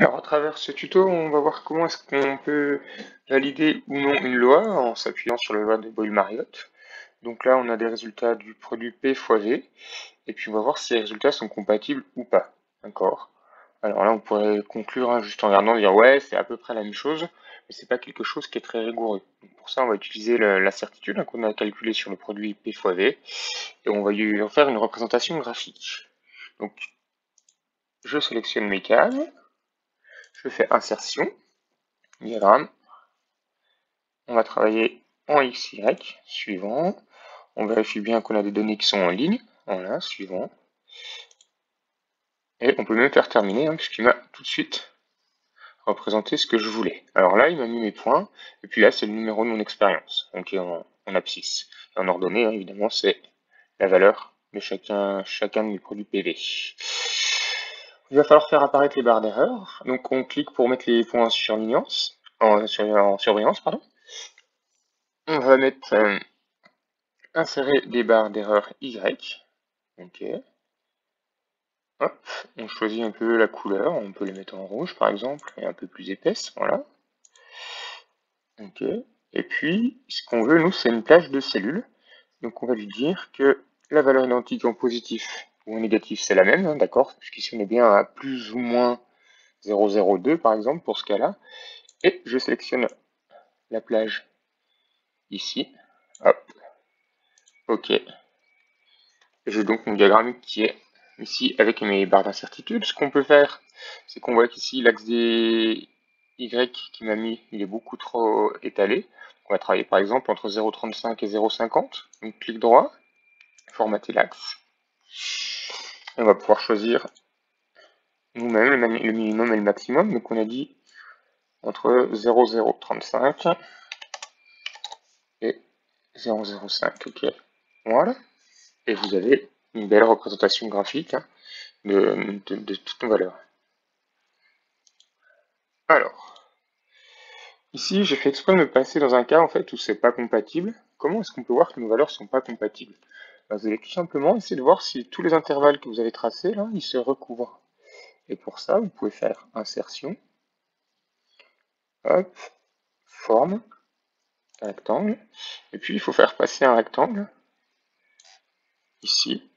Alors, à travers ce tuto, on va voir comment est-ce qu'on peut valider ou non une loi en s'appuyant sur la loi de Boyle-Mariotte. Donc là, on a des résultats du produit P fois V, et puis on va voir si les résultats sont compatibles ou pas. D'accord? Alors là, on pourrait conclure juste en regardant, dire ouais, c'est à peu près la même chose, mais c'est pas quelque chose qui est très rigoureux. Donc pour ça, on va utiliser la certitude qu'on a calculée sur le produit P fois V, et on va lui faire une représentation graphique. Donc, je sélectionne mes cases, je fais insertion, diagramme. On va travailler en XY, suivant. On vérifie bien qu'on a des données qui sont en ligne. Voilà, suivant. Et on peut même faire terminer, puisqu'il m'a tout de suite représenté ce que je voulais. Alors là, il m'a mis mes points, et puis là, c'est le numéro de mon expérience, donc en abscisse. Et en ordonnée, évidemment, c'est la valeur de chacun de mes produits PV. Il va falloir faire apparaître les barres d'erreur. Donc on clique pour mettre les points en surveillance, pardon. On va mettre insérer des barres d'erreur Y. Ok. Hop, on choisit un peu la couleur, on peut les mettre en rouge par exemple, et un peu plus épaisse, voilà. Ok. Et puis, ce qu'on veut, nous, c'est une plage de cellules. Donc on va lui dire que la valeur identique en positif ou en négatif, c'est la même, d'accord? Puisqu'ici on est bien à plus ou moins 0,02 par exemple pour ce cas-là. Et je sélectionne la plage ici. Hop. Ok. J'ai donc mon diagramme qui est ici avec mes barres d'incertitude. Ce qu'on peut faire, c'est qu'on voit qu'ici l'axe des Y qui m'a mis, il est beaucoup trop étalé. On va travailler par exemple entre 0,35 et 0,50. Donc clic droit, formater l'axe. On va pouvoir choisir nous-mêmes le minimum et le maximum. Donc on a dit entre 0,035 et 0,05. Ok, voilà. Et vous avez une belle représentation graphique de toutes nos valeurs. Alors, ici j'ai fait exprès de me passer dans un cas en fait où c'est pas compatible. Comment est-ce qu'on peut voir que nos valeurs sont pas compatibles? Vous allez tout simplement essayer de voir si tous les intervalles que vous avez tracés là, ils se recouvrent. Et pour ça, vous pouvez faire insertion, hop, forme, rectangle, et puis il faut faire passer un rectangle ici.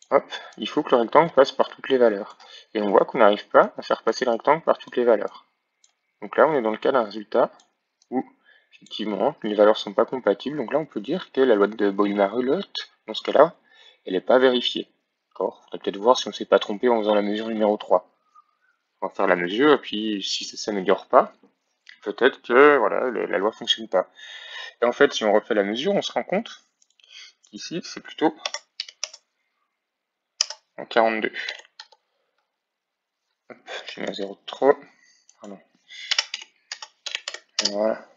Hop, il faut que le rectangle passe par toutes les valeurs. Et on voit qu'on n'arrive pas à faire passer le rectangle par toutes les valeurs. Donc là, on est dans le cas d'un résultat où, effectivement, les valeurs ne sont pas compatibles. Donc là, on peut dire que la loi de Boyle-Mariotte, dans ce cas-là, elle n'est pas vérifiée. D'accord? Il faudrait peut-être voir si on ne s'est pas trompé en faisant la mesure numéro 3. On va faire la mesure, et puis si ça ne s'améliore pas, peut-être que voilà, la loi ne fonctionne pas. Et en fait, si on refait la mesure, on se rend compte qu'ici, c'est plutôt en 42. Hop, j'ai mis un 0 de trop. Pardon. Voilà.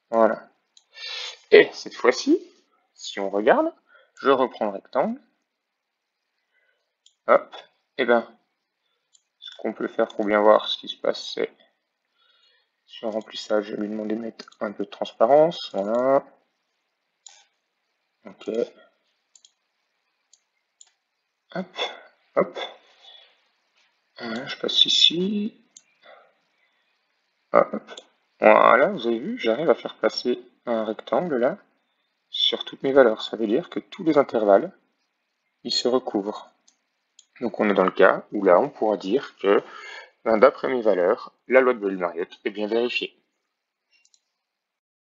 Voilà. Et cette fois-ci, si on regarde, je reprends le rectangle. Hop. Et bien, ce qu'on peut faire pour bien voir ce qui se passe, c'est sur le remplissage, je vais lui demander de mettre un peu de transparence. Voilà. Ok. Hop. Hop. Voilà, je passe ici. Hop. Voilà, vous avez vu, j'arrive à faire passer un rectangle là sur toutes mes valeurs. Ça veut dire que tous les intervalles, ils se recouvrent. Donc on est dans le cas où là, on pourra dire que, d'après mes valeurs, la loi de Boyle-Mariotte est bien vérifiée.